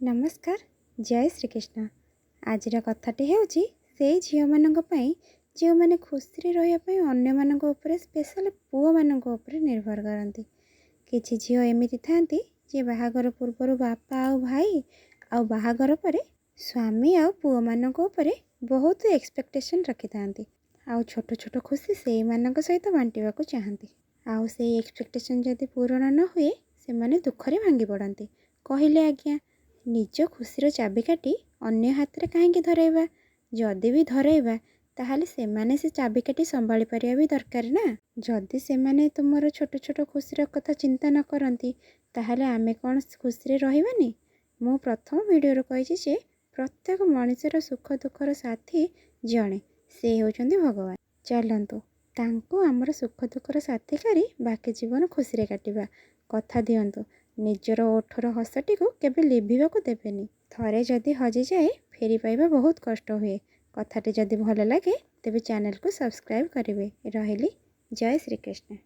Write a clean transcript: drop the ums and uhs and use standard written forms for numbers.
नमस्कार। जय श्रीकृष्ण। आजिर कथाटी हेउची सेई झियो मानक पई जो माने खुशी रहिया पई अन्य मानक ऊपर स्पेशल पुओ मानक ऊपर निर्भर करंती। किछि झियो एमिति थांती जे बाहागर पूर्वर बापा आ भाई आ बाहागर परे स्वामी आ पुओ मानक ऊपर बहुत एक्सपेक्टेशन रखि थांती आ छोट छोट खुशी सेई मानक सहित बांटिबा को चाहंती। आ सेई एक्सपेक्टेशन जदि पूरण न हुए से माने दुखरे भांगी पड़ंती। कहिले आज्ञा निज खुशीर चाबिकाठी अन्य हाथ में कहीं धरइबा, जदि भी धरइबा ताहले से माने से चाबिकाठी संभाली परिया भी दरकार ना। जदि से माने तुमर छोट छोट खुशीर कथा चिंता न करंती ताहले आमे कौन खुशी रहिबानी। मु प्रथम वीडियो कही जे प्रत्येक मनुष्यर सुख दुखर साथी जणे से होचंदी भगवान। चलंतु तांको आमर सुख दुखर साथी करी बाकी जीवन खुशी रे काटिबा। कथा दियंतु निजर ओठर हसटी को केबे लिभिबाकू देबेनी। थरे जदि हजि जाए फेरी पाइबा बहुत कष्ट हुए। कथाटी जदि भल लगे तेबे चैनल को सब्सक्राइब करिवे। रहिली। जय श्री कृष्ण।